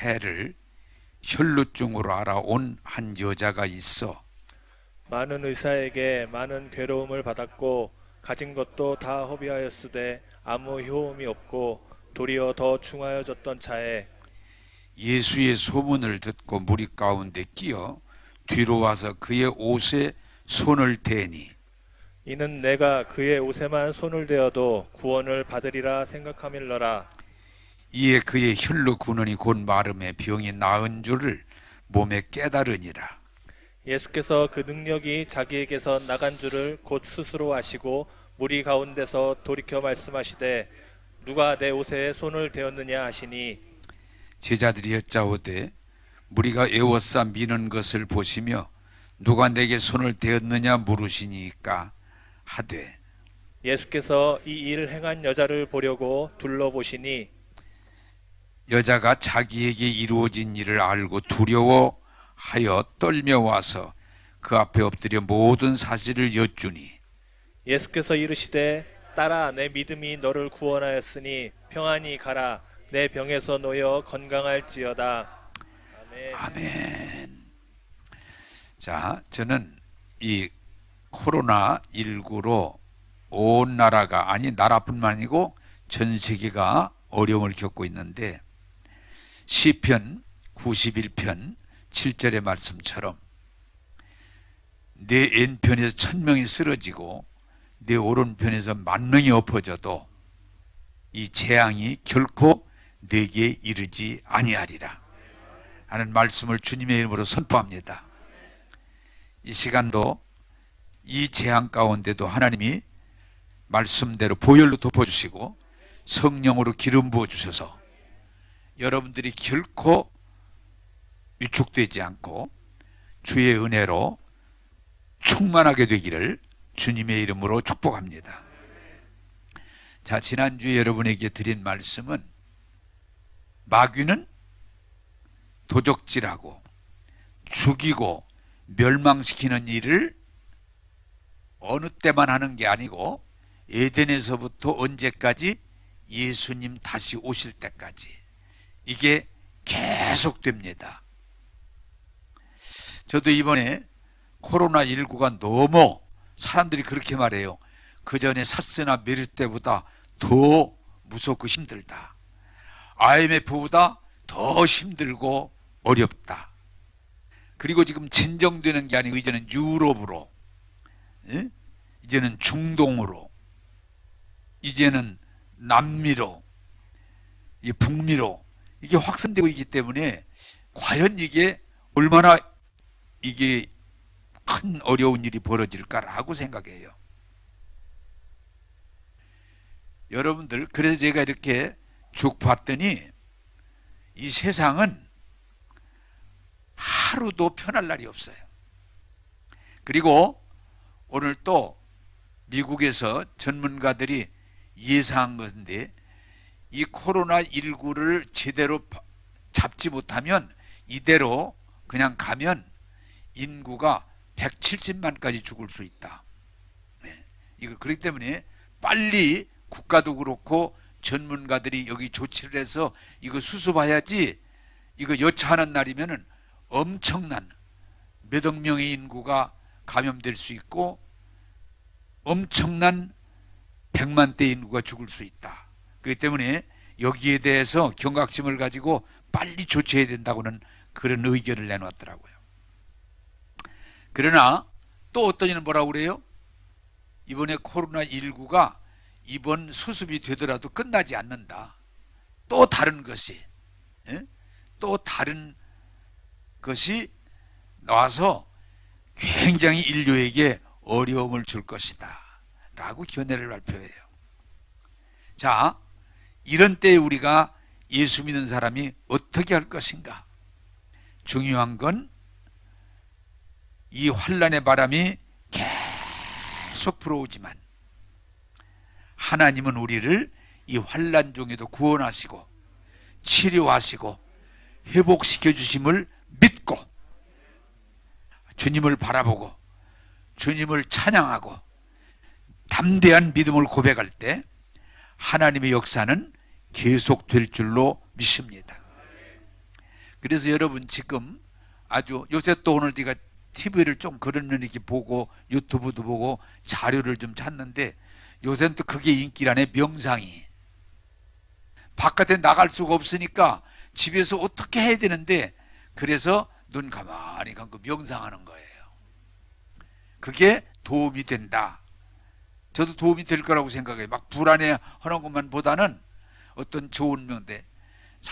태를 혈루증으로 알아온 한 여자가 있어. 많은 의사에게 많은 괴로움을 받았고 가진 것도 다 허비하였으되 아무 효험이 없고 도리어 더 중하여졌던 차에 예수의 소문을 듣고 무리 가운데 끼어 뒤로 와서 그의 옷에 손을 대니 이는 내가 그의 옷에만 손을 대어도 구원을 받으리라 생각함일러라. 이에 그의 혈루 근원이 곧 마름에 병이 나은 줄을 몸에 깨달으니라. 예수께서 그 능력이 자기에게서 나간 줄을 곧 스스로 아시고 무리 가운데서 돌이켜 말씀하시되 누가 내 옷에 손을 대었느냐 하시니 제자들이 여짜오되 무리가 애워싸 미는 것을 보시며 누가 내게 손을 대었느냐 물으시니까 하되 예수께서 이 일을 행한 여자를 보려고 둘러보시니 여자가 자기에게 이루어진 일을 알고 두려워하여 떨며 와서 그 앞에 엎드려 모든 사실을 여쭈니 예수께서 이르시되 딸아 내 믿음이 너를 구원하였으니 평안히 가라 내 병에서 놓여 건강할지어다. 아멘. 아멘. 자, 저는 이 코로나19로 온 나라가 아니 나라뿐만 아니고 전 세계가 어려움을 겪고 있는데 시편 91편 7절의 말씀처럼 내 왼편에서 1000명이 쓰러지고 내 오른편에서 10,000명이 엎어져도 이 재앙이 결코 내게 이르지 아니하리라 하는 말씀을 주님의 이름으로 선포합니다. 이 시간도 이 재앙 가운데도 하나님이 말씀대로 보혈로 덮어주시고 성령으로 기름 부어주셔서 여러분들이 결코 위축되지 않고 주의 은혜로 충만하게 되기를 주님의 이름으로 축복합니다. 자, 지난주에 여러분에게 드린 말씀은 마귀는 도적질하고 죽이고 멸망시키는 일을 어느 때만 하는 게 아니고 에덴에서부터 언제까지? 예수님 다시 오실 때까지 이게 계속됩니다. 저도 이번에 코로나19가 너무 사람들이 그렇게 말해요. 그 전에 사스나 메르스 때보다 더 무섭고 힘들다. IMF보다 더 힘들고 어렵다. 그리고 지금 진정되는 게 아니고 이제는 유럽으로, 이제는 중동으로, 이제는 남미로, 북미로 이게 확산되고 있기 때문에 과연 이게 얼마나 이게 큰 어려운 일이 벌어질까라고 생각해요. 여러분들, 그래서 제가 이렇게 쭉 봤더니 이 세상은 하루도 편할 날이 없어요. 그리고 오늘 또 미국에서 전문가들이 예상한 것인데 이 코로나19를 제대로 잡지 못하면 이대로 그냥 가면 인구가 170만까지 죽을 수 있다. 이거 그렇기 때문에 빨리 국가도 그렇고 전문가들이 여기 조치를 해서 이거 수습해야지. 이거 여차하는 날이면은 엄청난 몇억 명의 인구가 감염될 수 있고 엄청난 100만대 인구가 죽을 수 있다. 그렇기 때문에 여기에 대해서 경각심을 가지고 빨리 조치해야 된다고는 그런 의견을 내놓았더라고요. 그러나 또 어떤 이는 뭐라고 그래요? 이번에 코로나19가 이번 수습이 되더라도 끝나지 않는다. 또 다른 것이, 또 다른 것이 나와서 굉장히 인류에게 어려움을 줄 것이다 라고 견해를 발표해요. 자, 이런 때에 우리가 예수 믿는 사람이 어떻게 할 것인가? 중요한 건 이 환난의 바람이 계속 불어오지만 하나님은 우리를 이 환난 중에도 구원하시고 치료하시고 회복시켜 주심을 믿고 주님을 바라보고 주님을 찬양하고 담대한 믿음을 고백할 때 하나님의 역사는 계속될 줄로 믿습니다. 그래서 여러분 지금 아주 요새 또 오늘 제가 TV를 좀 그런 이렇게 보고 유튜브도 보고 자료를 좀 찾는데 요새는 또 그게 인기라네. 명상이. 바깥에 나갈 수가 없으니까 집에서 어떻게 해야 되는데 그래서 눈 가만히 감고 명상하는 거예요. 그게 도움이 된다. 저도 도움이 될 거라고 생각해요. 막 불안해하는 것만 보다는 어떤 좋은 명대.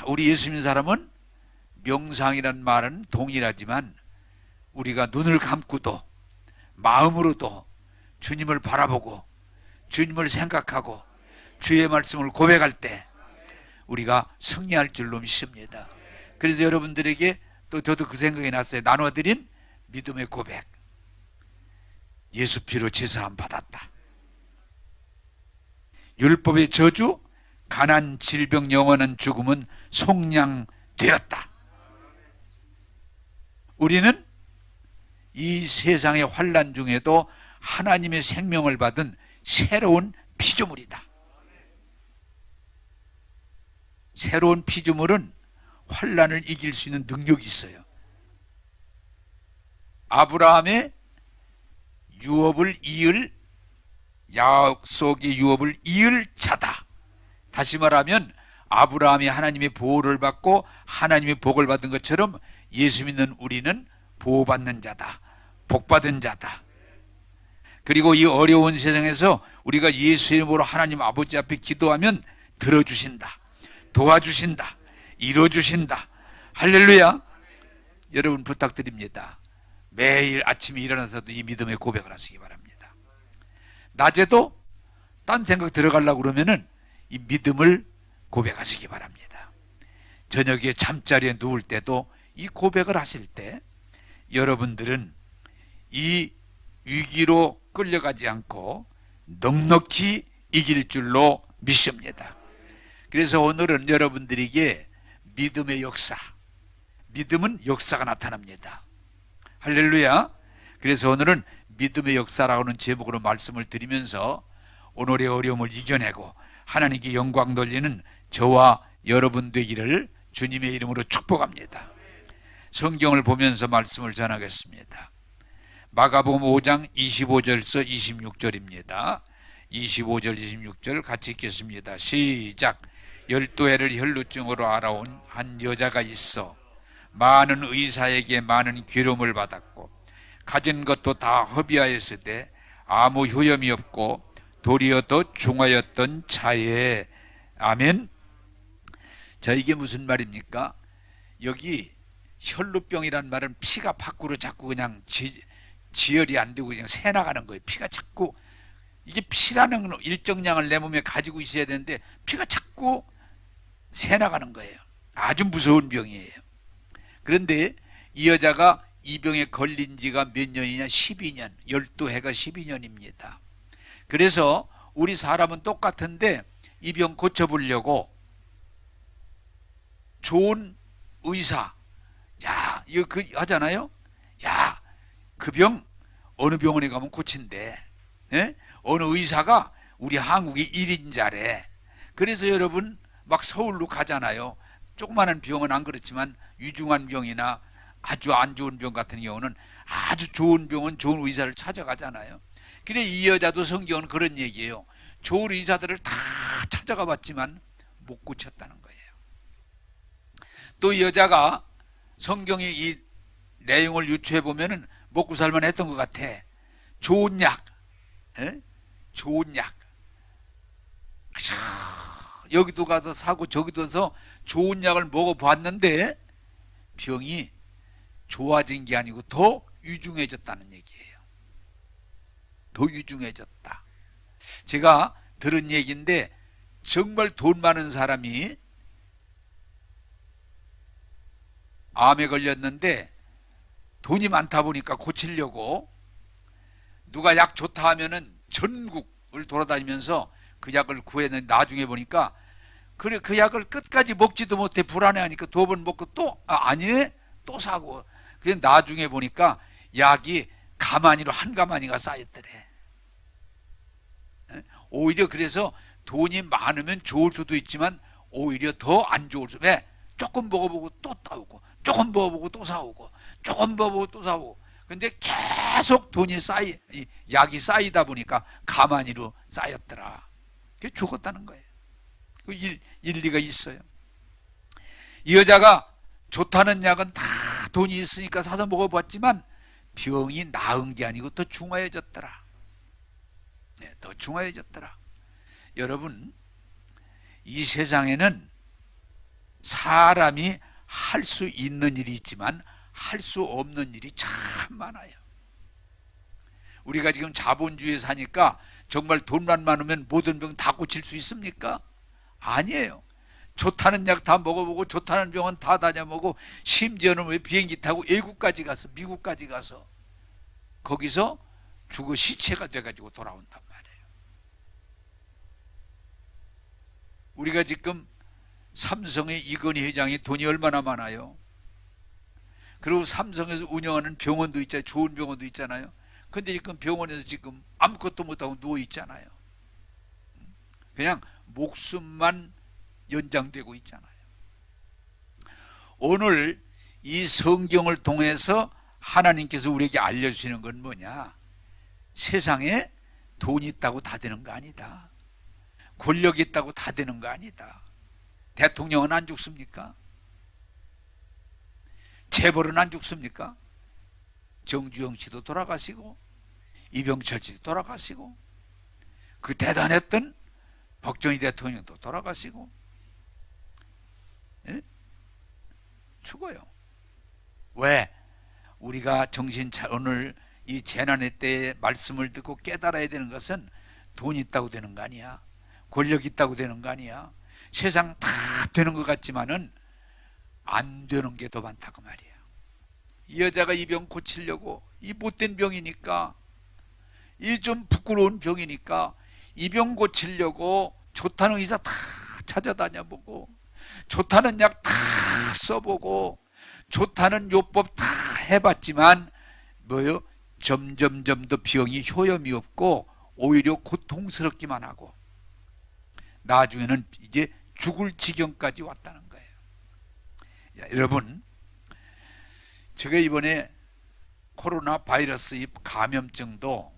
우리 예수 믿는 사람은 명상이란 말은 동일하지만 우리가 눈을 감고도 마음으로도 주님을 바라보고 주님을 생각하고 주의 말씀을 고백할 때 우리가 승리할 줄로 믿습니다. 그래서 여러분들에게 또 저도 그 생각이 났어요. 나눠드린 믿음의 고백. 예수 피로 제사함 받았다. 율법의 저주, 가난, 질병, 영원한 죽음은 속량되었다. 우리는 이 세상의 환난 중에도 하나님의 생명을 받은 새로운 피조물이다. 새로운 피조물은 환난을 이길 수 있는 능력이 있어요. 아브라함의 유업을 이을, 약속의 유업을 이을 자다. 다시 말하면 아브라함이 하나님의 보호를 받고 하나님의 복을 받은 것처럼 예수 믿는 우리는 보호받는 자다. 복받은 자다. 그리고 이 어려운 세상에서 우리가 예수 이름으로 하나님 아버지 앞에 기도하면 들어주신다. 도와주신다. 이뤄주신다. 할렐루야. 여러분 부탁드립니다. 매일 아침에 일어나서도 이 믿음의 고백을 하시기 바랍니다. 낮에도 딴 생각 들어가려고 그러면은 이 믿음을 고백하시기 바랍니다. 저녁에 잠자리에 누울 때도 이 고백을 하실 때 여러분들은 이 위기로 끌려가지 않고 넉넉히 이길 줄로 믿습니다. 그래서 오늘은 여러분들에게 믿음의 역사, 믿음은 역사가 나타납니다. 할렐루야. 그래서 오늘은 믿음의 역사라고 하는 제목으로 말씀을 드리면서 오늘의 어려움을 이겨내고 하나님께 영광 돌리는 저와 여러분 되기를 주님의 이름으로 축복합니다. 성경을 보면서 말씀을 전하겠습니다. 마가복음 5장 25절에서 26절입니다. 25절 26절 같이 읽겠습니다. 시작. 12해를 혈루증으로 알아온 한 여자가 있어 많은 의사에게 많은 괴로움을 받았고 가진 것도 다 허비하였으되 아무 효염이 없고 도리어 더 중하였던 차에. 아멘. 자, 이게 무슨 말입니까? 여기 혈루병이란 말은 피가 밖으로 자꾸 그냥 지혈이 안 되고 그냥 새 나가는 거예요. 피가 자꾸, 이게 피라는 일정량을 내 몸에 가지고 있어야 되는데 피가 자꾸 새 나가는 거예요. 아주 무서운 병이에요. 그런데 이 여자가 이 병에 걸린 지가 몇 년이냐? 12년. 12해가 12년입니다. 그래서 우리 사람은 똑같은데 이 병 고쳐보려고 좋은 의사, 야, 이거 그 하잖아요. 야, 그 병 어느 병원에 가면 고친대. 예? 어느 의사가 우리 한국의 1인자래. 그래서 여러분 막 서울로 가잖아요. 조그마한 병은 안 그렇지만 위중한 병이나 아주 안 좋은 병 같은 경우는 아주 좋은 병은 좋은 의사를 찾아가잖아요. 그래 이 여자도 성경은 그런 얘기예요. 좋은 의사들을 다 찾아가 봤지만 못 고쳤다는 거예요. 또 이 여자가 성경의 이 내용을 유추해 보면은 먹고 살만 했던 것 같아. 좋은 약, 에? 좋은 약. 여기도 가서 사고 저기도 가서 좋은 약을 먹어봤는데 병이 좋아진 게 아니고 더 위중해졌다는 얘기예요. 더 위중해졌다. 제가 들은 얘기인데 정말 돈 많은 사람이 암에 걸렸는데 돈이 많다 보니까 고치려고 누가 약 좋다 하면은 전국을 돌아다니면서 그 약을 구했는데 나중에 보니까 그래 그 약을 끝까지 먹지도 못해 불안해하니까 2번 먹고 또 아니네 또 사고. 그래 나중에 보니까 약이 가마니로 한 가마니가 쌓였더래. 오히려 그래서 돈이 많으면 좋을 수도 있지만 오히려 더 안 좋을 수. 왜? 조금 먹어보고 또 싸우고, 조금 먹어보고 또 싸우고, 조금 먹어보고 또 싸우고. 근데 계속 돈이 약이 쌓이다 보니까 가만히로 쌓였더라. 그게 죽었다는 거예요. 그 일리가 있어요. 이 여자가 좋다는 약은 다 돈이 있으니까 사서 먹어봤지만 병이 나은 게 아니고 더 중화해졌더라. 네, 더 중화해졌더라. 여러분, 이 세상에는 사람이 할 수 있는 일이 있지만 할 수 없는 일이 참 많아요. 우리가 지금 자본주의에 사니까 정말 돈만 많으면 모든 병 다 고칠 수 있습니까? 아니에요. 좋다는 약 다 먹어보고 좋다는 병원 다 다녀보고 심지어는 왜 비행기 타고 외국까지 가서, 미국까지 가서 거기서 죽어 시체가 돼가지고 돌아온단 말이에요. 우리가 지금 삼성의 이건희 회장이 돈이 얼마나 많아요. 그리고 삼성에서 운영하는 병원도 있잖아요. 좋은 병원도 있잖아요. 근데 지금 병원에서 지금 아무것도 못하고 누워 있잖아요. 그냥 목숨만 연장되고 있잖아요. 오늘 이 성경을 통해서 하나님께서 우리에게 알려주시는 건 뭐냐? 세상에 돈이 있다고 다 되는 거 아니다. 권력이 있다고 다 되는 거 아니다. 대통령은 안 죽습니까? 재벌은 안 죽습니까? 정주영 씨도 돌아가시고 이병철 씨도 돌아가시고 그 대단했던 박정희 대통령도 돌아가시고, 예? 죽어요. 왜? 우리가 오늘 이 재난의 때에 말씀을 듣고 깨달아야 되는 것은 돈이 있다고 되는 거 아니야. 권력이 있다고 되는 거 아니야. 세상 다 되는 것 같지만은 안 되는 게 더 많다고 말이야. 이 여자가 이 병 고치려고, 이 못된 병이니까, 이 좀 부끄러운 병이니까 이 병 고치려고 좋다는 의사 다 찾아다녀보고 좋다는 약 다 써보고 좋다는 요법 다 해봤지만 뭐요? 점점점 더 병이 효염이 없고 오히려 고통스럽기만 하고 나중에는 이제 죽을 지경까지 왔다는 거예요. 야, 여러분, 제가 이번에 코로나 바이러스 이 감염증도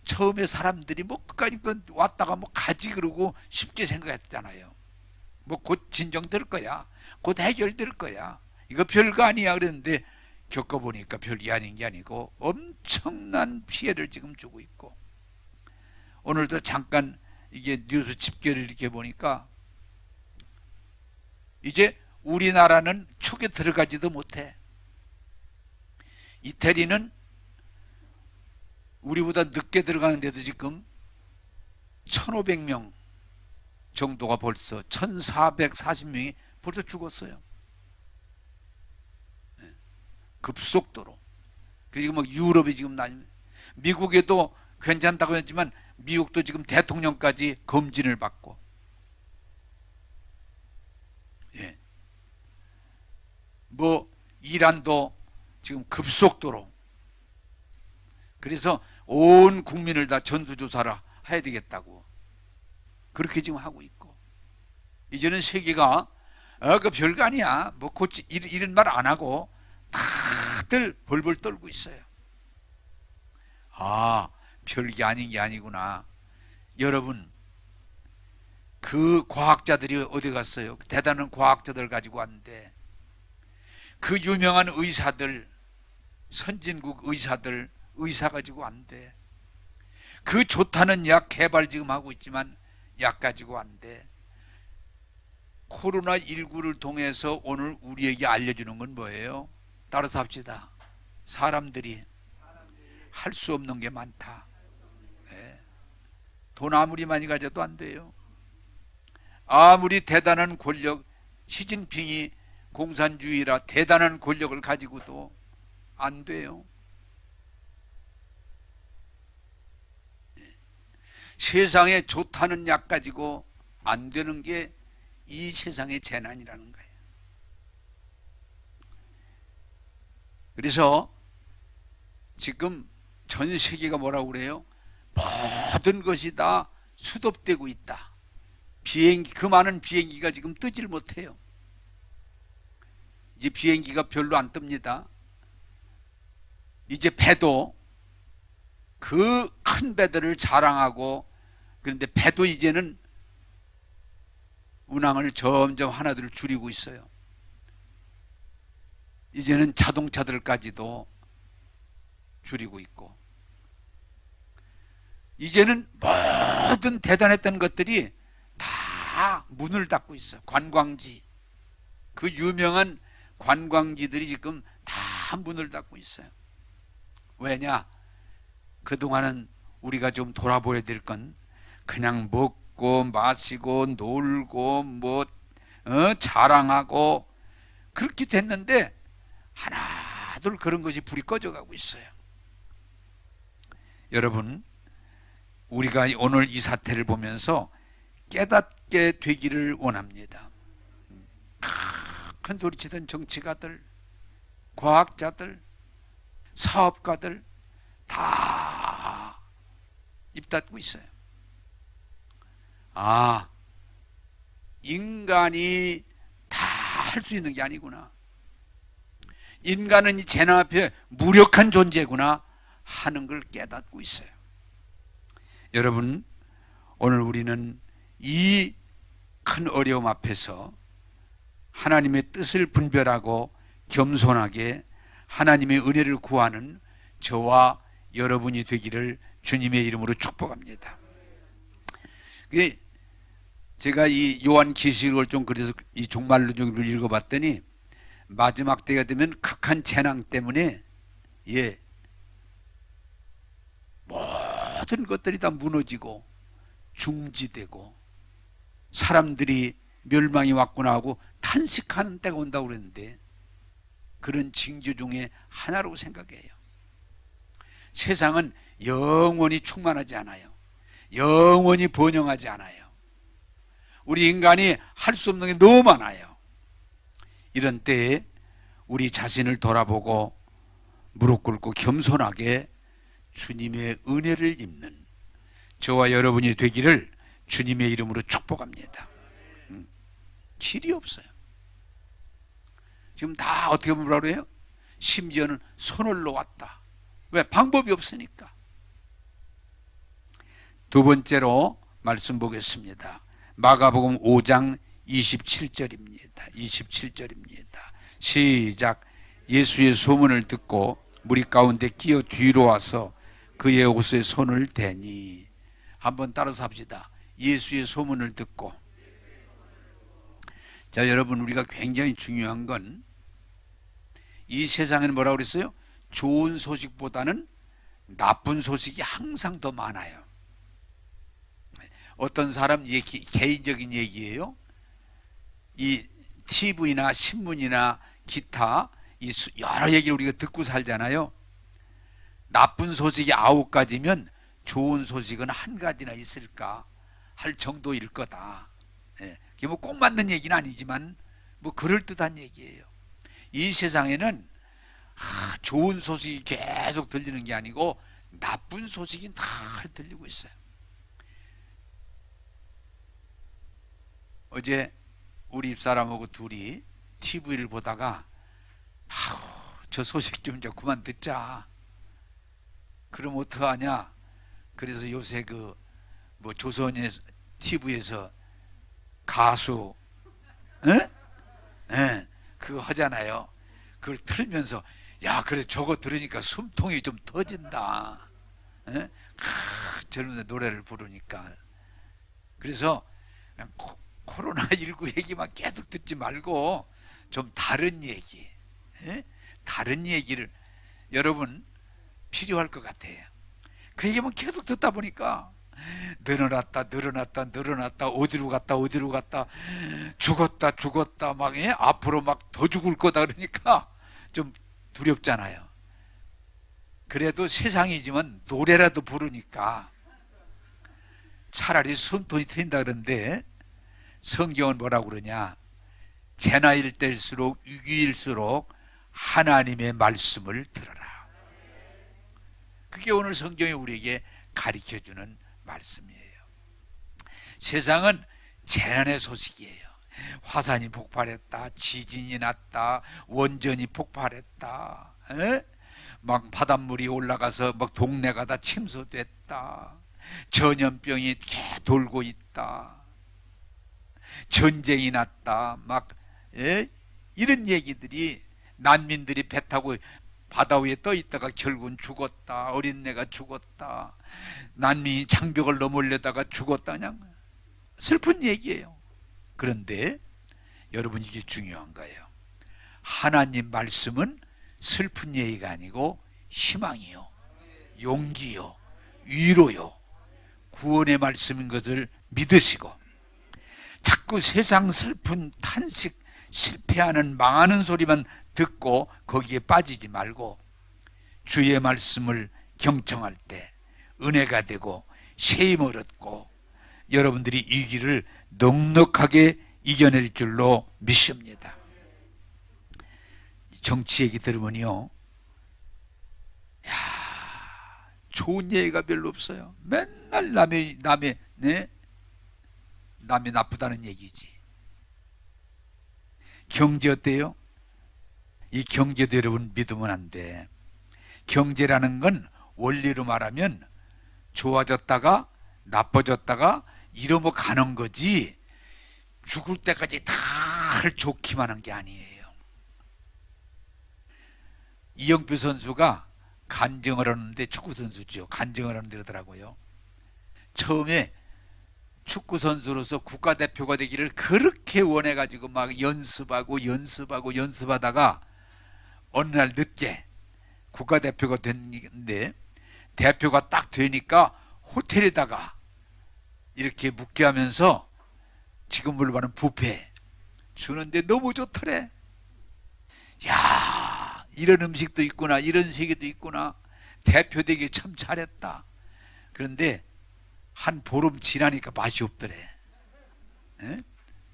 처음에 사람들이 뭐 끝까지 왔다가 뭐 가지 그러고 쉽게 생각했잖아요. 뭐 곧 진정될 거야, 곧 해결될 거야, 이거 별거 아니야 그랬는데 겪어보니까 별게 아닌 게 아니고 엄청난 피해를 지금 주고 있고, 오늘도 잠깐 이게 뉴스 집계를 이렇게 보니까 이제 우리나라는 촉에 들어가지도 못해. 이태리는 우리보다 늦게 들어가는데도 지금 1,500명 정도가 벌써 1,440명이 벌써 죽었어요. 급속도로. 그리고 뭐 유럽이 지금 미국에도 괜찮다고 했지만 미국도 지금 대통령까지 검진을 받고, 예, 뭐 이란도 지금 급속도로. 그래서 온 국민을 다 전수조사를 해야 되겠다고 그렇게 지금 하고 있고, 이제는 세계가 그 별거 아니야 뭐 고치 이런 말 안 하고 다들 벌벌 떨고 있어요. 아, 별게 아닌 게 아니구나. 여러분, 그 과학자들이 어디 갔어요? 대단한 과학자들 가지고 왔는데 그 유명한 의사들, 선진국 의사들 의사 가지고 안 돼. 그 좋다는 약 개발 지금 하고 있지만 약 가지고 안 돼. 코로나19를 통해서 오늘 우리에게 알려주는 건 뭐예요? 따라서 합시다. 사람들이 할 수 없는 게 많다. 네. 돈 아무리 많이 가져도 안 돼요. 아무리 대단한 권력, 시진핑이 공산주의라 대단한 권력을 가지고도 안 돼요. 세상에 좋다는 약 가지고 안 되는 게 이 세상의 재난이라는 거예요. 그래서 지금 전 세계가 뭐라고 그래요? 모든 것이 다 수독되고 있다. 비행기, 그 많은 비행기가 지금 뜨질 못해요. 이제 비행기가 별로 안 뜹니다. 이제 배도 그 큰 배들을 자랑하고, 그런데 배도 이제는 운항을 점점 하나둘 줄이고 있어요. 이제는 자동차들까지도 줄이고 있고, 이제는 모든 대단했던 것들이 다 문을 닫고 있어요. 관광지, 그 유명한 관광지들이 지금 다 문을 닫고 있어요. 왜냐? 그동안은 우리가 좀 돌아보야 될 건 그냥 먹고 마시고 놀고 자랑하고 그렇게 됐는데, 하나둘 그런 것이 불이 꺼져가고 있어요. 여러분, 우리가 오늘 이 사태를 보면서 깨닫게 되기를 원합니다. 큰 소리치던 정치가들, 과학자들, 사업가들 다 입 닫고 있어요. 아, 인간이 다 할 수 있는 게 아니구나. 인간은 이 재난 앞에 무력한 존재구나 하는 걸 깨닫고 있어요. 여러분, 오늘 우리는 이 큰 어려움 앞에서 하나님의 뜻을 분별하고 겸손하게 하나님의 은혜를 구하는 저와 여러분이 되기를 주님의 이름으로 축복합니다. 제가 이 요한계시록을 좀 그래서 이 종말론 좀 읽어봤더니, 마지막 때가 되면 극한 재난 때문에 모든 것들이 다 무너지고 중지되고 사람들이 멸망이 왔구나 하고 탄식하는 때가 온다고 그랬는데, 그런 징조 중에 하나라고 생각해요. 세상은 영원히 충만하지 않아요. 영원히 번영하지 않아요. 우리 인간이 할 수 없는 게 너무 많아요. 이런 때에 우리 자신을 돌아보고 무릎 꿇고 겸손하게 주님의 은혜를 입는 저와 여러분이 되기를 주님의 이름으로 축복합니다. 길이 없어요. 지금 다 어떻게 보면 뭐라 그래요? 심지어는 손을 놓았다. 왜? 방법이 없으니까. 두 번째로 말씀 보겠습니다. 마가복음 5장 27절입니다. 27절입니다. 시작. 예수의 소문을 듣고 무리 가운데 끼어 뒤로 와서 그의 옷에 손을 대니. 한번 따라서 합시다. 예수의 소문을 듣고. 자, 여러분, 우리가 굉장히 중요한 건 이 세상에는 뭐라고 그랬어요? 좋은 소식보다는 나쁜 소식이 항상 더 많아요. 어떤 사람 얘기, 개인적인 얘기예요. 이 TV나 신문이나 기타 이 여러 얘기를 우리가 듣고 살잖아요. 나쁜 소식이 9가지면 좋은 소식은 1가지나 있을까 할 정도일 거다. 그게 뭐 꼭 맞는 얘기는 아니지만 뭐 그럴듯한 얘기예요. 이 세상에는 좋은 소식이 계속 들리는 게 아니고 나쁜 소식이 다 들리고 있어요. 어제 우리 집사람하고 둘이 TV를 보다가 저 소식 좀 이제 그만 듣자. 그럼 어떡하냐? 그래서 요새 그 뭐 조선의 TV에서 가수 그거 하잖아요. 그걸 틀면서 야, 그래 저거 들으니까 숨통이 좀 터진다. 젊은이 노래를 부르니까. 그래서 그냥 코로나19 얘기만 계속 듣지 말고 좀 다른 얘기, 다른 얘기를 여러분 필요할 것 같아요. 그 얘기만 계속 듣다 보니까 늘어났다 어디로 갔다 죽었다 막 앞으로 막 더 죽을 거다 그러니까 좀 두렵잖아요. 그래도 세상이지만 노래라도 부르니까 차라리 숨통이 트인다 그러는데, 성경은 뭐라고 그러냐? 재나일 때일수록 위기일수록 하나님의 말씀을 들어라. 그게 오늘 성경이 우리에게 가르쳐주는 말씀이에요. 세상은 재난의 소식이에요. 화산이 폭발했다, 지진이 났다, 원전이 폭발했다, 에? 막 바닷물이 올라가서 막 동네가 다 침수됐다, 전염병이 이렇게 돌고 있다, 전쟁이 났다, 막 이런 얘기들이, 난민들이 배 타고 바다 위에 떠 있다가 결국은 죽었다, 어린애가 죽었다, 난민이 장벽을 넘으려다가 죽었다, 그냥 슬픈 얘기예요. 그런데 여러분, 이게 중요한 거예요. 하나님 말씀은 슬픈 얘기가 아니고 희망이요, 용기요, 위로요, 구원의 말씀인 것을 믿으시고, 자꾸 세상 슬픈 탄식, 실패하는, 망하는 소리만 듣고 거기에 빠지지 말고 주의 말씀을 경청할 때 은혜가 되고 쉐임을 얻고 여러분들이 이 길을 넉넉하게 이겨낼 줄로 믿습니다. 정치 얘기 들으면요, 야, 좋은 얘기가 별로 없어요. 맨날 남이 나쁘다는 얘기지. 경제 어때요? 이 경제도 여러분 믿으면 안 돼. 경제라는 건 원리로 말하면 좋아졌다가 나빠졌다가 이러고 가는 거지, 죽을 때까지 다 좋기만 한 게 아니에요. 이영표 선수가 간증을 하는데, 축구 선수죠, 간증을 하는데 그러더라고요. 처음에 축구 선수로서 국가대표가 되기를 그렇게 원해가지고 막 연습하다가 어느 날 늦게 국가대표가 됐는데, 대표가 딱 되니까 호텔에다가 이렇게 묵게 하면서 지금으로 말하는 뷔페 주는데 너무 좋더래. 야, 이런 음식도 있구나, 이런 세계도 있구나, 대표 되기 참 잘했다. 그런데 한 보름 지나니까 맛이 없더래. 에?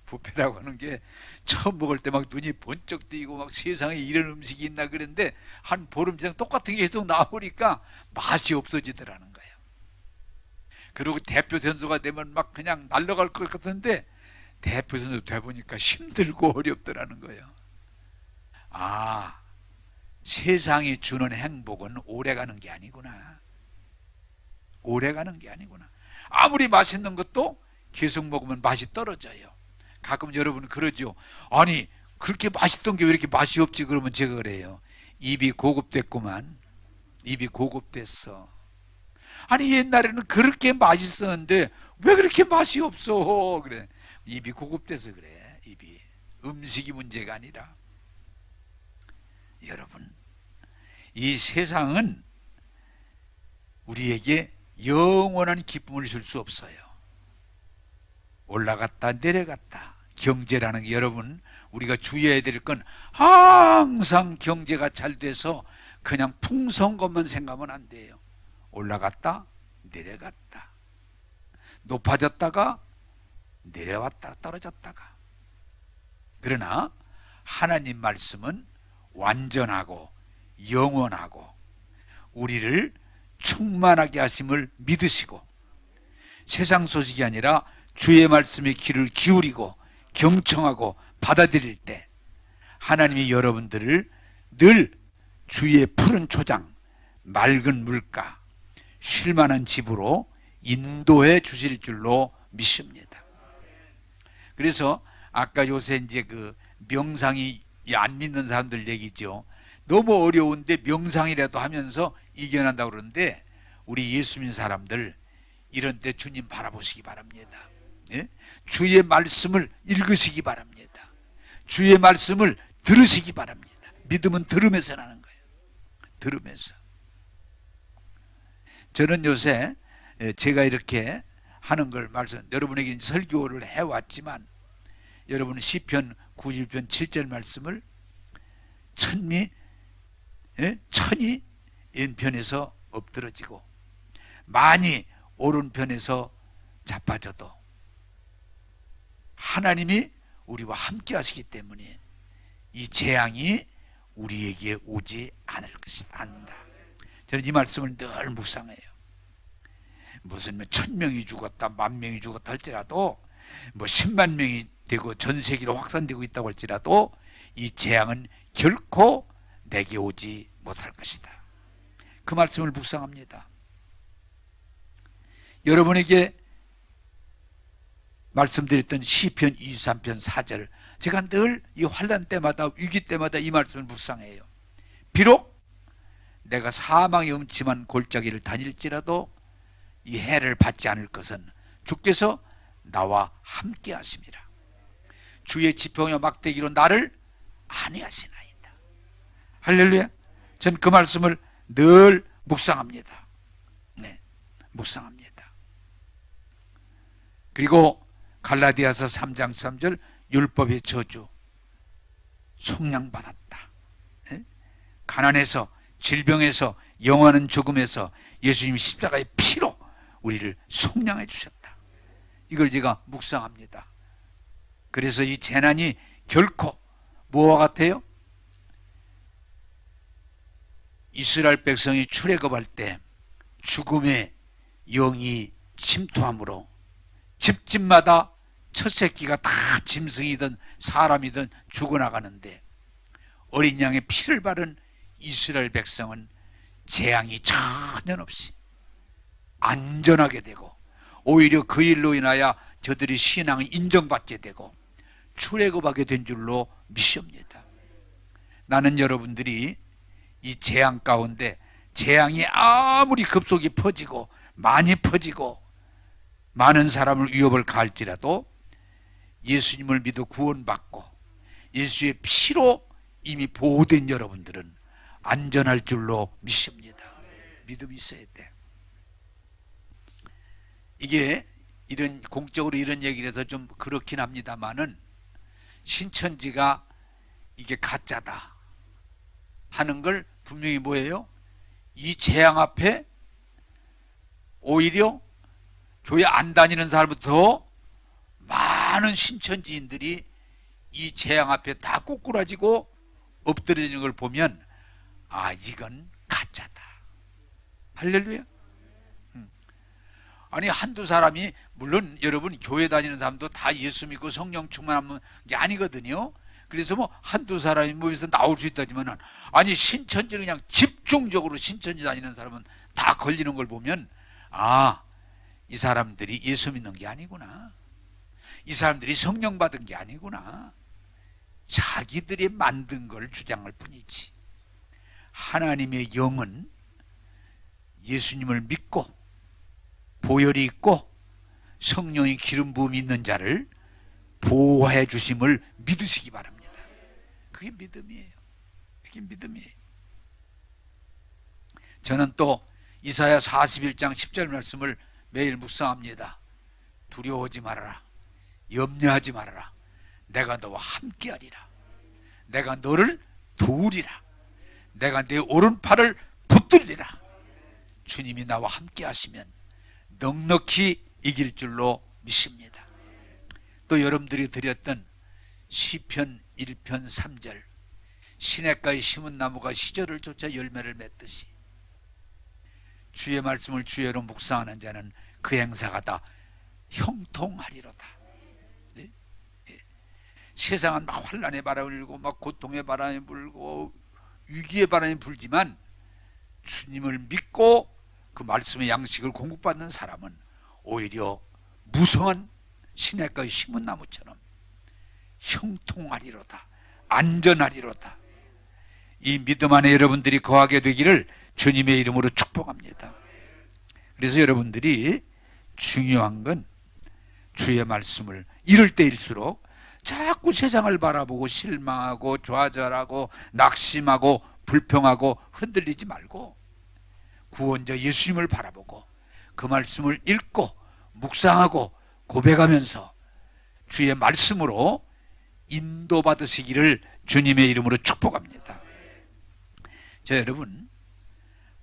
뷔페라고 하는 게 처음 먹을 때 막 눈이 번쩍 뜨이고 막 세상에 이런 음식이 있나 그랬는데, 한 보름 지나 똑같은 게 계속 나오니까 맛이 없어지더라는 거예요. 그리고 대표 선수가 되면 막 그냥 날아갈 것 같은데, 대표 선수 돼보니까 힘들고 어렵더라는 거예요. 아, 세상이 주는 행복은 오래가는 게 아니구나. 오래가는 게 아니구나. 아무리 맛있는 것도 계속 먹으면 맛이 떨어져요. 가끔 여러분은 그러죠. 아니, 그렇게 맛있던 게 왜 이렇게 맛이 없지? 그러면 제가 그래요. 입이 고급됐구만. 입이 고급됐어. 아니, 옛날에는 그렇게 맛있었는데 왜 그렇게 맛이 없어? 그래. 입이 고급돼서 그래. 입이. 음식이 문제가 아니라. 여러분, 이 세상은 우리에게 영원한 기쁨을 줄 수 없어요. 올라갔다 내려갔다. 경제라는 게 여러분, 우리가 주의해야 될 건 항상 경제가 잘 돼서 그냥 풍성한 것만 생각하면 안 돼요. 올라갔다 내려갔다, 높아졌다가 내려왔다 떨어졌다가. 그러나 하나님 말씀은 완전하고 영원하고 우리를 충만하게 하심을 믿으시고, 세상 소식이 아니라 주의 말씀에 귀를 기울이고 경청하고 받아들일 때 하나님이 여러분들을 늘 주의 푸른 초장, 맑은 물가, 쉴만한 집으로 인도해 주실 줄로 믿습니다. 그래서 아까 요새 이제 그 명상이 안 믿는 사람들 얘기죠. 너무 어려운데 명상이라도 하면서 이겨낸다고 그러는데, 우리 예수 믿는 사람들 이런 때 주님 바라보시기 바랍니다. 예? 주의 말씀을 읽으시기 바랍니다. 주의 말씀을 들으시기 바랍니다. 믿음은 들으면서 나는 거예요. 들으면서. 저는 요새 제가 이렇게 하는 걸 여러분에게 설교를 해왔지만, 여러분은 시편 91편 7절 말씀을 천이 왼편에서 엎드러지고 많이 오른편에서 자빠져도 하나님이 우리와 함께 하시기 때문에 이 재앙이 우리에게 오지 않을 것이다. 저는 이 말씀을 늘 묵상해요. 무슨 1000명이 죽었다, 10,000명이 죽었다 할지라도, 10만 명이 되고 전 세계로 확산되고 있다고 할지라도 이 재앙은 결코 내게 오지 못할 것이다. 그 말씀을 묵상합니다. 여러분에게 말씀드렸던 시편 23편 4절, 제가 늘 이 환난 때마다 위기 때마다 이 말씀을 묵상해요. 비록 내가 사망의 음침한 골짜기를 다닐지라도 이 해를 받지 않을 것은 주께서 나와 함께 하심이라. 주의 지팡이와 막대기로 나를 안위하시나이다. 할렐루야. 전 그 말씀을 늘 묵상합니다. 네, 묵상합니다. 그리고 갈라디아서 3장 3절, 율법의 저주, 속량받았다. 네? 가난에서, 질병에서, 영원한 죽음에서 예수님이 십자가의 피로 우리를 속량해 주셨다. 이걸 제가 묵상합니다. 그래서 이 재난이 결코 뭐와 같아요? 이스라엘 백성이 출애굽할 때 죽음의 영이 침투함으로 집집마다 첫 새끼가 다 짐승이든 사람이든 죽어나가는데 어린 양의 피를 바른 이스라엘 백성은 재앙이 전혀 없이 안전하게 되고 오히려 그 일로 인하여 저들이 신앙을 인정받게 되고 출애굽하게 된 줄로 믿습니다. 나는 여러분들이 이 재앙 가운데 재앙이 아무리 급속히 퍼지고 많이 퍼지고 많은 사람을 위협을 가할지라도 예수님을 믿어 구원받고 예수의 피로 이미 보호된 여러분들은 안전할 줄로 믿습니다. 믿음이 있어야 돼. 이게 이런 공적으로 이런 얘기를 해서 좀 그렇긴 합니다만은 신천지가 이게 가짜다 하는 걸 분명히 뭐예요? 이 재앙 앞에 오히려 교회 안 다니는 사람부터 많은 신천지인들이 이 재앙 앞에 다 꼬꾸라지고 엎드려지는 걸 보면 아, 이건 가짜다. 할렐루야. 아니 한두 사람이, 물론 여러분 교회 다니는 사람도 다 예수 믿고 성령 충만하면 게 아니거든요. 그래서 뭐 한두 사람이 모여서 나올 수 있다지만은, 아니 신천지 그냥 집중적으로 신천지 다니는 사람은 다 걸리는 걸 보면 아, 이 사람들이 예수 믿는 게 아니구나. 이 사람들이 성령 받은 게 아니구나. 자기들이 만든 걸 주장할 뿐이지. 하나님의 영은 예수님을 믿고 보혈이 있고 성령의 기름 부음이 있는 자를 보호해 주심을 믿으시기 바랍니다. 그게 믿음이에요. 그게 믿음이에요. 저는 또 이사야 41장 10절 말씀을 매일 묵상합니다. 두려워하지 말아라. 염려하지 말아라. 내가 너와 함께하리라. 내가 너를 도우리라. 내가 내 오른팔을 붙들리라. 주님이 나와 함께 하시면 넉넉히 이길 줄로 믿습니다. 또 여러분들이 드렸던 시편 1편 3절, 시냇가에 심은 나무가 시절을 쫓아 열매를 맺듯이 주의 말씀을 주의로 묵상하는 자는 그 행사가 다 형통하리로다. 네? 네. 세상은 막 환난의 바람이 불고 막 고통의 바람이 불고 위기의 바람이 불지만 주님을 믿고 그 말씀의 양식을 공급받는 사람은 오히려 무성한 시냇가에 심은 나무처럼 형통하리로다. 안전하리로다. 이 믿음 안에 여러분들이 거하게 되기를 주님의 이름으로 축복합니다. 그래서 여러분들이 중요한 건 주의 말씀을 이럴 때일수록 자꾸 세상을 바라보고 실망하고 좌절하고 낙심하고 불평하고 흔들리지 말고 구원자 예수님을 바라보고 그 말씀을 읽고 묵상하고 고백하면서 주의 말씀으로 인도받으시기를 주님의 이름으로 축복합니다. 자, 여러분,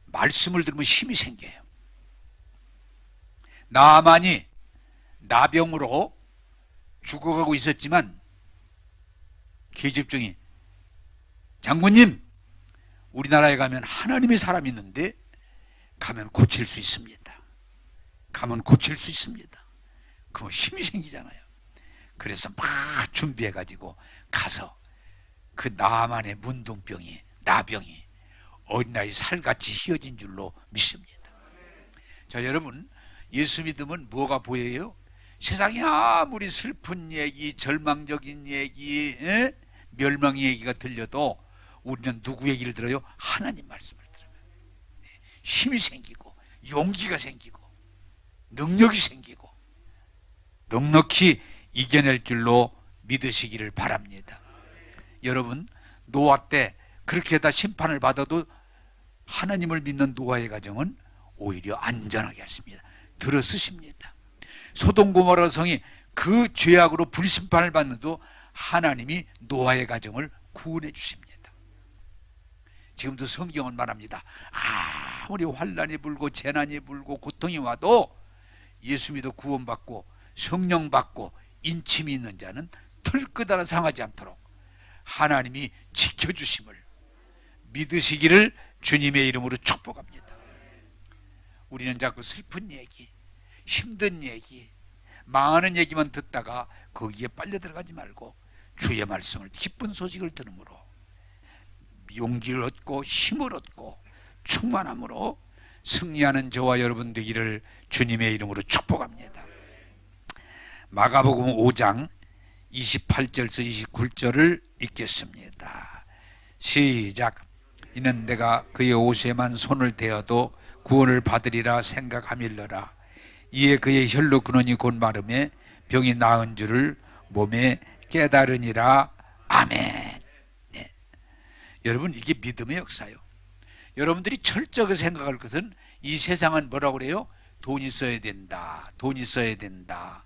말씀을 들으면 힘이 생겨요. 나만이 나병으로 죽어가고 있었지만 계집종이 장군님, 우리나라에 가면 하나님의 사람이 있는데 가면 고칠 수 있습니다. 가면 고칠 수 있습니다. 그럼 힘이 생기잖아요. 그래서 막 준비해가지고 가서 그 나만의 문둥병이, 나병이 어린아이 살같이 휘어진 줄로 믿습니다. 자, 여러분, 예수 믿으면 뭐가 보여요? 세상에 아무리 슬픈 얘기, 절망적인 얘기, 멸망 얘기가 들려도 우리는 누구 얘기를 들어요? 하나님 말씀을 들어요. 힘이 생기고 용기가 생기고 능력이 생기고 넉넉히 이겨낼 줄로 믿으시기를 바랍니다. 여러분, 노아 때 그렇게 다 심판을 받아도 하나님을 믿는 노아의 가정은 오히려 안전하게 하십니다. 들어쓰십니다. 소돔 고모라 성이 그 죄악으로 불심판을 받는도 하나님이 노아의 가정을 구원해 주십니다. 지금도 성경은 말합니다. 아무리 환난이 불고 재난이 불고 고통이 와도 예수 믿어 구원받고 성령 받고 인침이 있는 자는 털끝 하나 상하지 않도록 하나님이 지켜주심을 믿으시기를 주님의 이름으로 축복합니다. 우리는 자꾸 슬픈 얘기, 힘든 얘기, 망하는 얘기만 듣다가 거기에 빨려 들어가지 말고 주의 말씀을, 기쁜 소식을 들음으로 용기를 얻고 힘을 얻고 충만함으로 승리하는 저와 여러분 되기를 주님의 이름으로 축복합니다. 마가복음 5장 28절에서 29절을 읽겠습니다. 시작. 이는 내가 그의 옷에만 손을 대어도 구원을 받으리라 생각함일러라. 이에 그의 혈로 근원이 곧 마름에 병이 나은 줄을 몸에 깨달으니라. 아멘. 네. 여러분, 이게 믿음의 역사요. 여러분들이 철저하게 생각할 것은 이 세상은 뭐라고 그래요? 돈이 있어야 된다, 돈이 있어야 된다,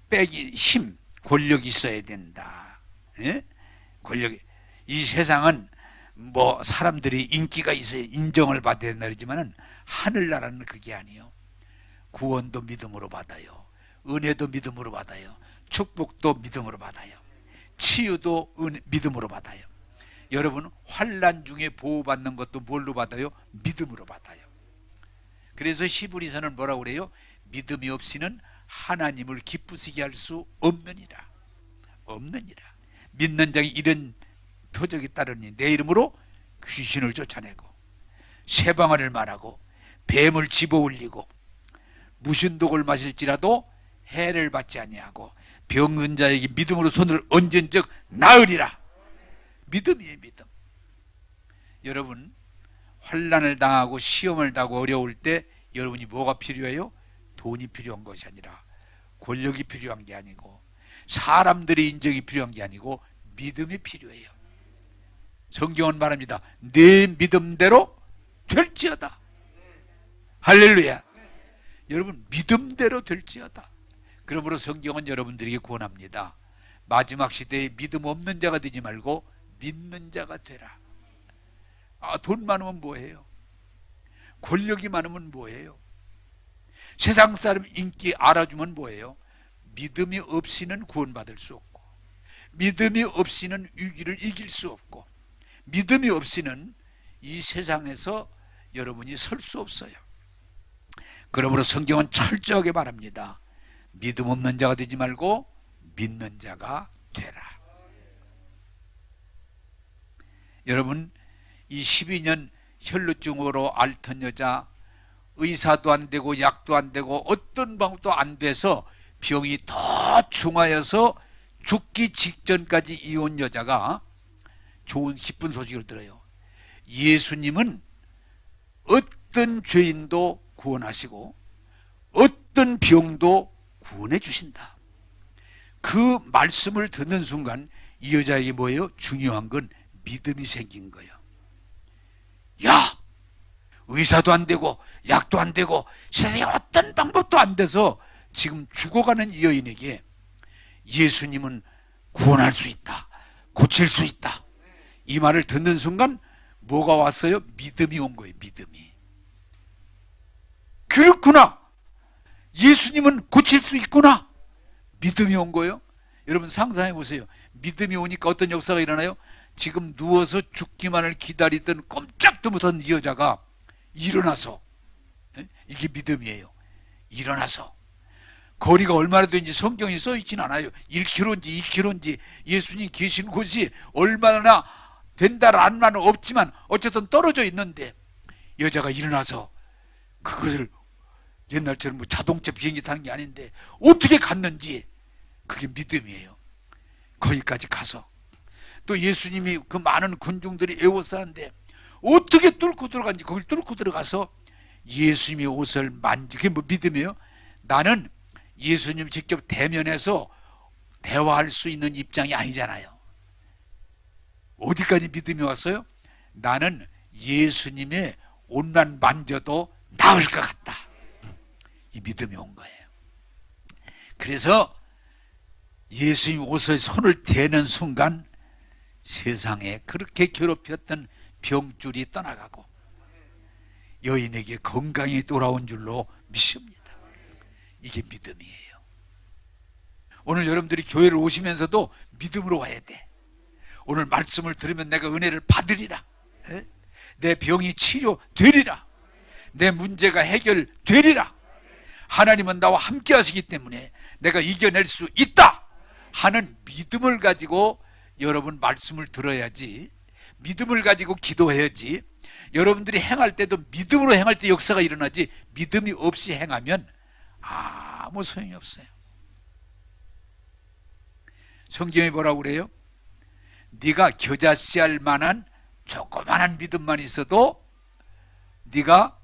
빼기 힘, 권력이 있어야 된다. 예? 권력이. 이 세상은 뭐 사람들이 인기가 있어야 인정을 받아야 된다 그러지만은 하늘나라는 그게 아니에요. 구원도 믿음으로 받아요. 은혜도 믿음으로 받아요. 축복도 믿음으로 받아요. 치유도 믿음으로 받아요. 여러분, 환난 중에 보호받는 것도 뭘로 받아요? 믿음으로 받아요. 그래서 히브리서는 뭐라고 그래요? 믿음이 없이는 하나님을 기쁘시게 할 수 없느니라. 없느니라. 믿는 자가 이런 표적이 따르니 내 이름으로 귀신을 쫓아내고 세방언을 말하고 뱀을 집어올리고 무슨 독을 마실지라도 해를 받지 아니하고 병든 자에게 믿음으로 손을 얹은 적 나으리라. 믿음이에요, 믿음. 여러분, 환난을 당하고 시험을 당하고 어려울 때 여러분이 뭐가 필요해요? 돈이 필요한 것이 아니라, 권력이 필요한 게 아니고, 사람들의 인정이 필요한 게 아니고 믿음이 필요해요. 성경은 말합니다. 내 믿음대로 될지어다. 할렐루야. 여러분, 믿음대로 될지어다. 그러므로 성경은 여러분들에게 권합니다. 마지막 시대에 믿음 없는 자가 되지 말고 믿는 자가 되라. 돈 많으면 뭐해요? 권력이 많으면 뭐해요? 세상 사람 인기 알아주면 뭐해요? 믿음이 없이는 구원받을 수 없고, 믿음이 없이는 위기를 이길 수 없고, 믿음이 없이는 이 세상에서 여러분이 설 수 없어요. 그러므로 성경은 철저하게 말합니다. 믿음 없는 자가 되지 말고 믿는 자가 되라. 여러분, 이 12년 혈루증으로 앓던 여자, 의사도 안 되고 약도 안 되고 어떤 방법도 안 돼서 병이 더 중하여서 죽기 직전까지 이온 여자가 좋은 기쁜 소식을 들어요. 예수님은 어떤 죄인도 구원하시고 어떤 병도 구원해 주신다. 그 말씀을 듣는 순간 이 여자에게 뭐예요? 중요한 건 믿음이 생긴 거예요. 야! 의사도 안 되고 약도 안 되고 세상에 어떤 방법도 안 돼서 지금 죽어가는 이 여인에게 예수님은 구원할 수 있다, 고칠 수 있다, 이 말을 듣는 순간 뭐가 왔어요? 믿음이 온 거예요. 믿음이. 그렇구나, 예수님은 고칠 수 있구나, 믿음이 온 거예요. 여러분 상상해 보세요. 믿음이 오니까 어떤 역사가 일어나요? 지금 누워서 죽기만을 기다리던 꼼짝도 못한 이 여자가 일어나서, 이게 믿음이에요. 일어나서 거리가 얼마나 되는지 성경에 써 있진 않아요. 1km인지 2km인지 예수님 계신 곳이 얼마나 된다라는 없지만 어쨌든 떨어져 있는데 여자가 일어나서 그것을 옛날처럼 뭐 자동차 비행기 타는 게 아닌데 어떻게 갔는지 그게 믿음이에요. 거기까지 가서 또 예수님이 그 많은 군중들이 에워싸는데 어떻게 뚫고 들어간지 거길 뚫고 들어가서 예수님의 옷을 만지, 그게 뭐 믿음이에요? 나는 예수님 직접 대면해서 대화할 수 있는 입장이 아니잖아요. 어디까지 믿음이 왔어요? 나는 예수님의 옷만 만져도 나을 것 같다. 이 믿음이 온 거예요. 그래서 예수님 옷에 손을 대는 순간 세상에 그렇게 괴롭혔던 병줄이 떠나가고 여인에게 건강이 돌아온 줄로 믿습니다. 이게 믿음이에요. 오늘 여러분들이 교회를 오시면서도 믿음으로 와야 돼. 오늘 말씀을 들으면 내가 은혜를 받으리라. 내 병이 치료되리라. 내 문제가 해결되리라. 하나님은 나와 함께 하시기 때문에 내가 이겨낼 수 있다 하는 믿음을 가지고 여러분 말씀을 들어야지, 믿음을 가지고 기도해야지. 여러분들이 행할 때도 믿음으로 행할 때 역사가 일어나지, 믿음이 없이 행하면 아무 소용이 없어요. 성경이 뭐라고 그래요? 네가 겨자씨알 만한 조그만한 믿음만 있어도 네가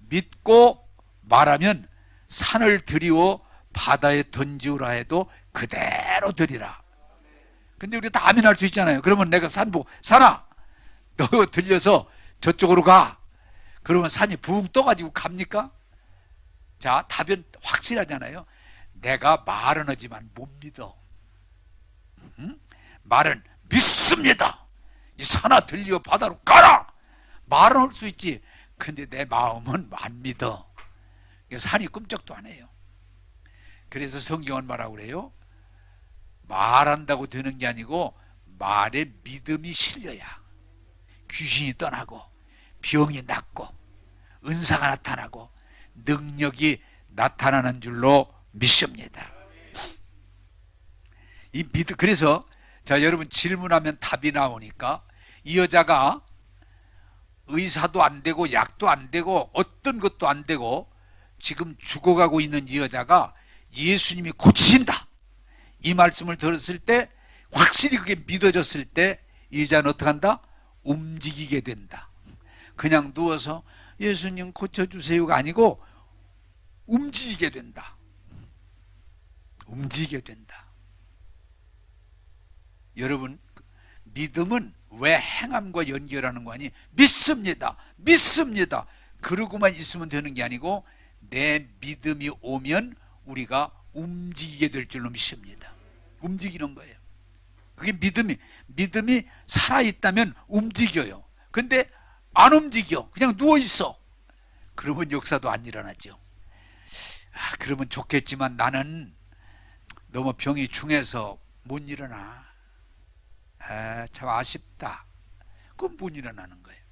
믿고 말하면 산을 들이워 바다에 던지우라 해도 그대로 되리라. 근데 우리 다 아멘할 수 있잖아요. 그러면 내가 산 보고 산아 너 들려서 저쪽으로 가. 그러면 산이 붕 떠가지고 갑니까? 자, 답은 확실하잖아요. 내가 말은 하지만 못 믿어. 말은 믿습니다. 이 산아 들려 바다로 가라. 말은 할 수 있지. 근데 내 마음은 안 믿어. 산이 꿈쩍도 안 해요. 그래서 성경은 뭐라고 그래요? 말한다고 되는 게 아니고 말에 믿음이 실려야 귀신이 떠나고 병이 낫고 은사가 나타나고 능력이 나타나는 줄로 믿습니다. 이 믿음, 그래서 자, 여러분 질문하면 답이 나오니까 이 여자가 의사도 안 되고 약도 안 되고 어떤 것도 안 되고 지금 죽어가고 있는 이 여자가 예수님이 고치신다 이 말씀을 들었을 때 확실히 그게 믿어졌을 때 이 여자는 어떻게 한다? 움직이게 된다. 그냥 누워서 예수님 고쳐주세요가 아니고 움직이게 된다. 움직이게 된다. 여러분, 믿음은 왜 행함과 연결하는 거 아니? 믿습니다. 믿습니다. 그러고만 있으면 되는 게 아니고 내 믿음이 오면 우리가 움직이게 될 줄로 믿습니다. 움직이는 거예요. 그게 믿음이 살아있다면 움직여요. 근데 안 움직여. 그냥 누워있어. 그러면 역사도 안 일어나죠. 그러면 좋겠지만 나는 너무 병이 중해서 못 일어나. 참 아쉽다. 그건 못 일어나는 거예요.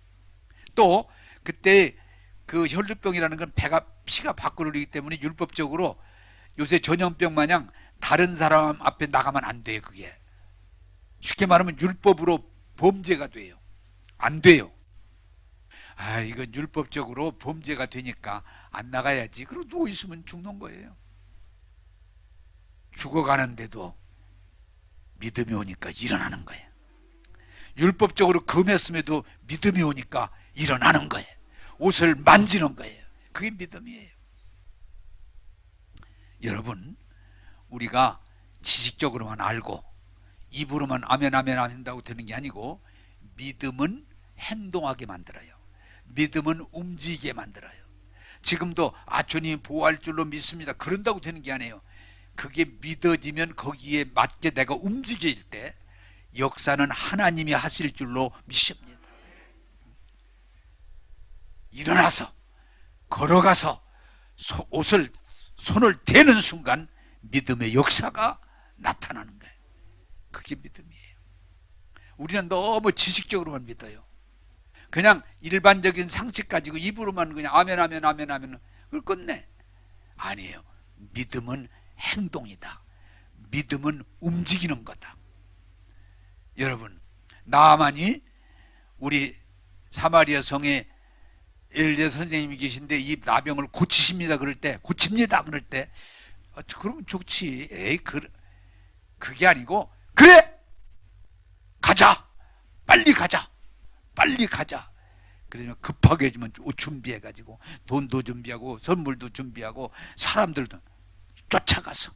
또 그때 그 혈루병이라는 건 피가 밖으로 흐르기 때문에 율법적으로 요새 전염병 마냥 다른 사람 앞에 나가면 안 돼요. 그게 쉽게 말하면 율법으로 범죄가 돼요. 안 돼요. 이건 율법적으로 범죄가 되니까 안 나가야지. 그러고 누워있으면 죽는 거예요. 죽어가는데도 믿음이 오니까 일어나는 거예요. 율법적으로 금했음에도 믿음이 오니까 일어나는 거예요. 옷을 만지는 거예요. 그게 믿음이에요. 여러분, 우리가 지식적으로만 알고 입으로만 아멘 아멘 아멘 한다고 되는 게 아니고 믿음은 행동하게 만들어요. 믿음은 움직이게 만들어요. 지금도 주님 보호할 줄로 믿습니다. 그런다고 되는 게 아니에요. 그게 믿어지면 거기에 맞게 내가 움직일 때 역사는 하나님이 하실 줄로 믿습니다. 일어나서 걸어가서 손을 대는 순간 믿음의 역사가 나타나는 거예요. 그게 믿음이에요. 우리는 너무 지식적으로만 믿어요. 그냥 일반적인 상식 가지고 입으로만 그냥 아멘 아멘 아멘 아멘 그걸 끝내. 아니에요. 믿음은 행동이다. 믿음은 움직이는 거다. 여러분, 나만이 우리 사마리아 성에 엘리야 선생님이 계신데 이 나병을 고치십니다 그럴 때, 고칩니다 그럴 때, 그러면 좋지. 에이, 그게 아니고, 그래! 가자! 빨리 가자! 빨리 가자! 그러면 급하게 해주면 옷 준비해가지고 돈도 준비하고 선물도 준비하고 사람들도 쫓아가서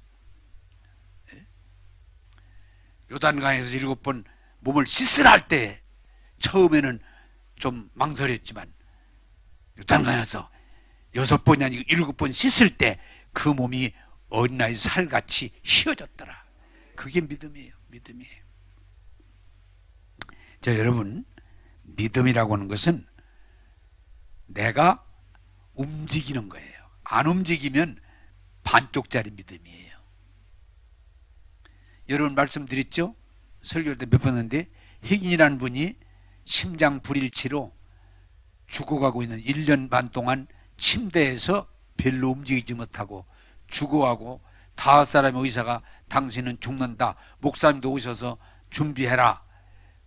요단강에서 7번 몸을 씻으라 할 때 처음에는 좀 망설였지만 요단강에서 6번이 아니고 7번 씻을 때 그 몸이 어린아이 살같이 휘어졌더라. 그게 믿음이에요. 믿음이에요. 자, 여러분, 믿음이라고 하는 것은 내가 움직이는 거예요. 안 움직이면 반쪽짜리 믿음이에요. 여러분 말씀드렸죠? 설교 때 몇 번 했는데 혜인이라는 분이 심장 불일치로 죽어가고 있는 1년 반 동안 침대에서 별로 움직이지 못하고 죽어가고 5사람의 의사가 당신은 죽는다. 목사님도 오셔서 준비해라.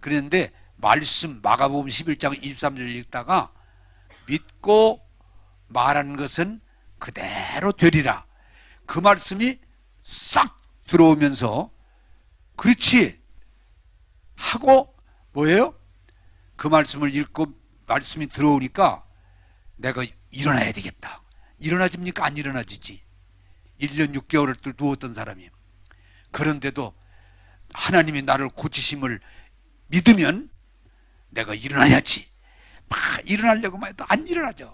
그랬는데 말씀 마가복음 11장 23절 읽다가 믿고 말하는 것은 그대로 되리라. 그 말씀이 싹 들어오면서 그렇지 하고 뭐예요? 그 말씀을 읽고 말씀이 들어오니까 내가 일어나야 되겠다. 일어나집니까? 안 일어나지지. 1년 6개월을 또 누웠던 사람이에요. 그런데도 하나님이 나를 고치심을 믿으면 내가 일어나야지. 막 일어나려고 해도 안 일어나죠.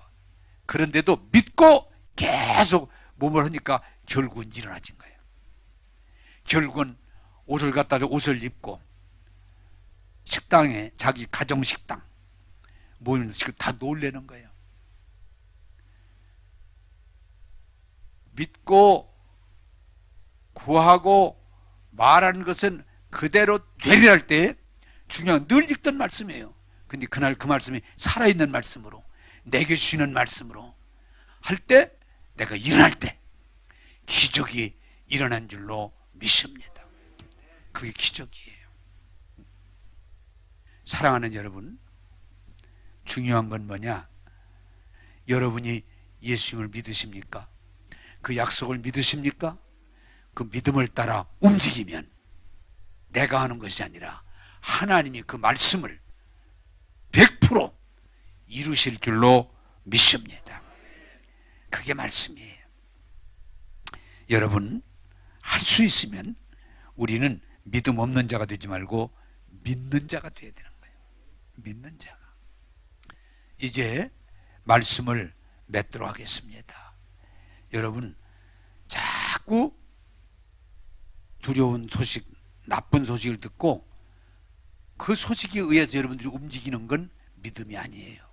그런데도 믿고 계속 몸을 하니까 결국은 일어나진 거예요. 결국은 옷을 갖다 줘 옷을 입고 식당에 자기 가정식당 모이면서 지금 다 놀래는 거예요. 믿고 구하고 말하는 것은 그대로 되리라 할 때 중요한 늘 읽던 말씀이에요. 근데 그날 그 말씀이 살아있는 말씀으로 내게 주시는 말씀으로 할 때 내가 일어날 때 기적이 일어난 줄로 믿습니다. 그게 기적이에요. 사랑하는 여러분, 중요한 건 뭐냐? 여러분이 예수님을 믿으십니까? 그 약속을 믿으십니까? 그 믿음을 따라 움직이면 내가 하는 것이 아니라 하나님이 그 말씀을 100% 이루실 줄로 믿습니다. 그게 말씀이에요. 여러분, 할 수 있으면 우리는 믿음 없는 자가 되지 말고 믿는 자가 되어야 되는 거예요. 믿는 자가. 이제 말씀을 맺도록 하겠습니다. 여러분, 자꾸 두려운 소식, 나쁜 소식을 듣고 그 소식에 의해서 여러분들이 움직이는 건 믿음이 아니에요.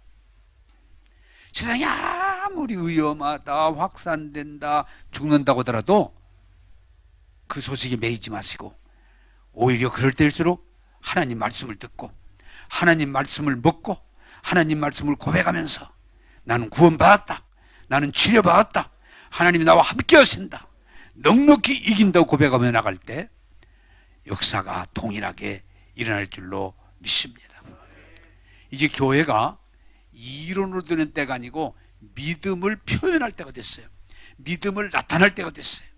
세상이 아무리 위험하다, 확산된다, 죽는다고 하더라도 그 소식에 매이지 마시고 오히려 그럴 때일수록 하나님 말씀을 듣고 하나님 말씀을 먹고 하나님 말씀을 고백하면서 나는 구원받았다, 나는 치료받았다, 하나님이 나와 함께 하신다, 넉넉히 이긴다고 고백하며 나갈 때 역사가 동일하게 일어날 줄로 믿습니다. 이제 교회가 이론으로 되는 때가 아니고 믿음을 표현할 때가 됐어요. 믿음을 나타낼 때가 됐어요.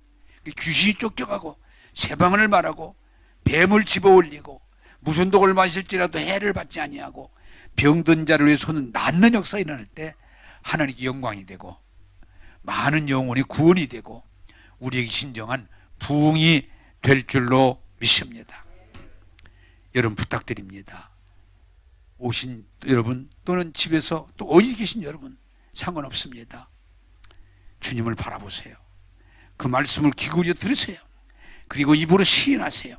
귀신이 쫓겨가고 세방언을 말하고 뱀을 집어올리고 무슨 독을 마실지라도 해를 받지 아니하고 병든 자를 위해 손은 낫는 역사가 일어날 때 하나님께 영광이 되고 많은 영혼이 구원이 되고 우리에게 신정한 부흥이 될 줄로 믿습니다. 여러분 부탁드립니다. 오신 여러분 또는 집에서 또 어디 계신 여러분 상관없습니다. 주님을 바라보세요. 그 말씀을 기울여 들으세요. 그리고 입으로 시인하세요.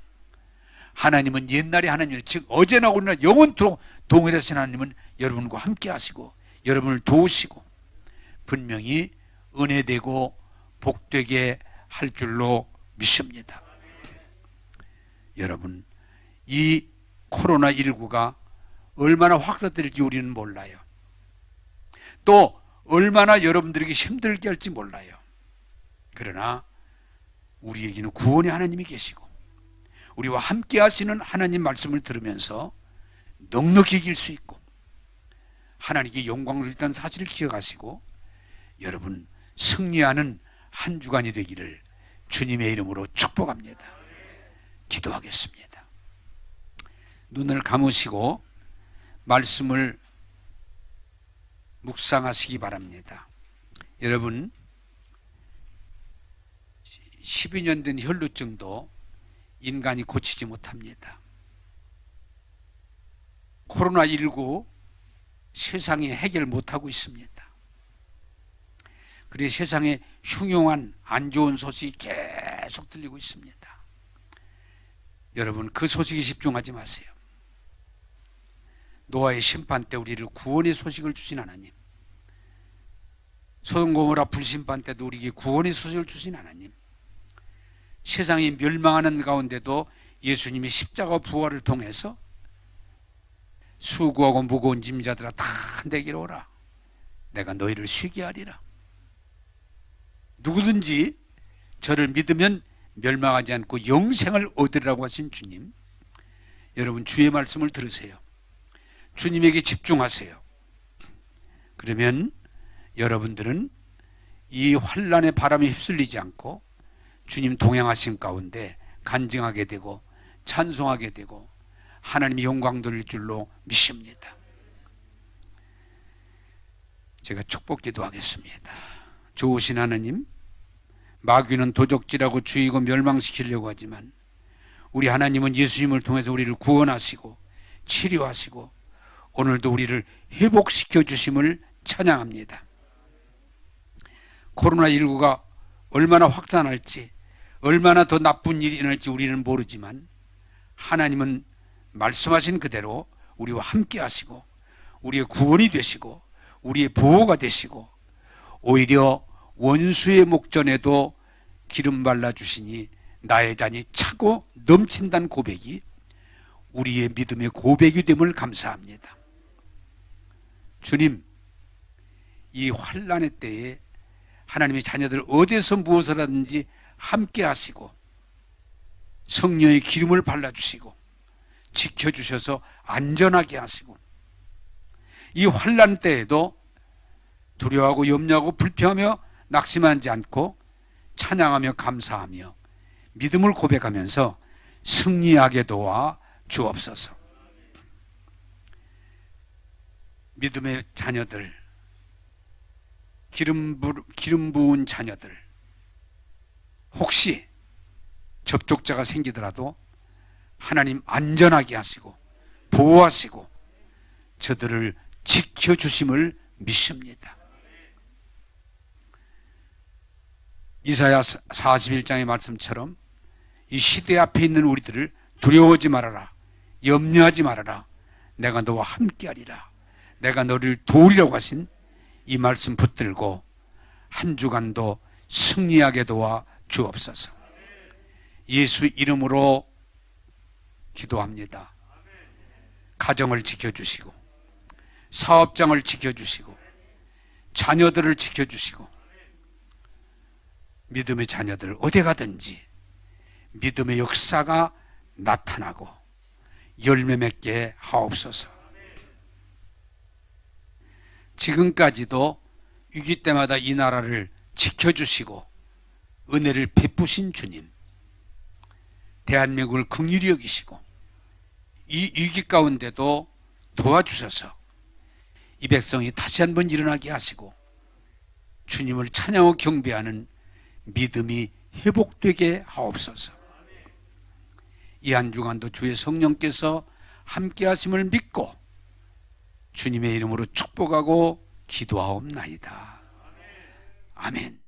하나님은 옛날의 하나님, 즉 어제나 오늘나 영원토록 동일하신 하나님은 여러분과 함께 하시고 여러분을 도우시고 분명히 은혜되고 복되게 할 줄로 믿습니다. 여러분, 이 코로나19가 얼마나 확산될지 우리는 몰라요. 또 얼마나 여러분들에게 힘들게 할지 몰라요. 그러나 우리에게는 구원의 하나님이 계시고 우리와 함께 하시는 하나님 말씀을 들으면서 넉넉히 이길 수 있고 하나님께 영광을 드리다는 사실을 기억하시고 여러분 승리하는 한 주간이 되기를 주님의 이름으로 축복합니다. 기도하겠습니다. 눈을 감으시고 말씀을 묵상하시기 바랍니다. 여러분 12년 된 혈루증도 인간이 고치지 못합니다. 코로나19 세상이 해결 못하고 있습니다. 그래서 세상에 흉흉한 안 좋은 소식이 계속 들리고 있습니다. 여러분 그 소식에 집중하지 마세요. 노아의 심판 때 우리를 구원의 소식을 주신 하나님, 소돔 고모라 불심판 때도 우리에게 구원의 소식을 주신 하나님, 세상이 멸망하는 가운데도 예수님이 십자가 부활을 통해서 수고하고 무거운 짐자들아 다 내게로 오라, 내가 너희를 쉬게 하리라. 누구든지 저를 믿으면 멸망하지 않고 영생을 얻으리라고 하신 주님, 여러분 주의 말씀을 들으세요. 주님에게 집중하세요. 그러면 여러분들은 이 환난의 바람에 휩쓸리지 않고 주님 동행하신 가운데 간증하게 되고 찬송하게 되고 하나님의 영광 돌릴 줄로 믿습니다. 제가 축복 기도하겠습니다. 좋으신 하나님, 마귀는 도적질하고 죽이고 멸망시키려고 하지만 우리 하나님은 예수님을 통해서 우리를 구원하시고 치료하시고 오늘도 우리를 회복시켜 주심을 찬양합니다. 코로나19가 얼마나 확산할지, 얼마나 더 나쁜 일이 일어날지 우리는 모르지만 하나님은 말씀하신 그대로 우리와 함께 하시고 우리의 구원이 되시고 우리의 보호가 되시고 오히려 원수의 목전에도 기름 발라주시니 나의 잔이 차고 넘친다는 고백이 우리의 믿음의 고백이 됨을 감사합니다. 주님, 이 환난의 때에 하나님의 자녀들 어디서 무엇을 하든지 함께 하시고 성령의 기름을 발라주시고 지켜주셔서 안전하게 하시고 이 환난 때에도 두려워하고 염려하고 불평하며 낙심하지 않고 찬양하며 감사하며 믿음을 고백하면서 승리하게 도와 주옵소서. 믿음의 자녀들, 기름 부은 자녀들, 혹시 접촉자가 생기더라도 하나님 안전하게 하시고 보호하시고 저들을 지켜주심을 믿습니다. 이사야 41장의 말씀처럼 이 시대 앞에 있는 우리들을 두려워하지 말아라, 염려하지 말아라, 내가 너와 함께하리라, 내가 너를 도우리라고 하신 이 말씀 붙들고 한 주간도 승리하게 도와 주옵소서. 예수 이름으로 기도합니다. 가정을 지켜주시고 사업장을 지켜주시고 자녀들을 지켜주시고 믿음의 자녀들 어디 가든지 믿음의 역사가 나타나고 열매 맺게 하옵소서. 지금까지도 위기 때마다 이 나라를 지켜주시고 은혜를 베푸신 주님, 대한민국을 긍휼히 여기시고 이 위기 가운데도 도와주셔서 이 백성이 다시 한번 일어나게 하시고 주님을 찬양하고 경배하는 믿음이 회복되게 하옵소서. 이 한 주간도 주의 성령께서 함께 하심을 믿고 주님의 이름으로 축복하고 기도하옵나이다. 아멘.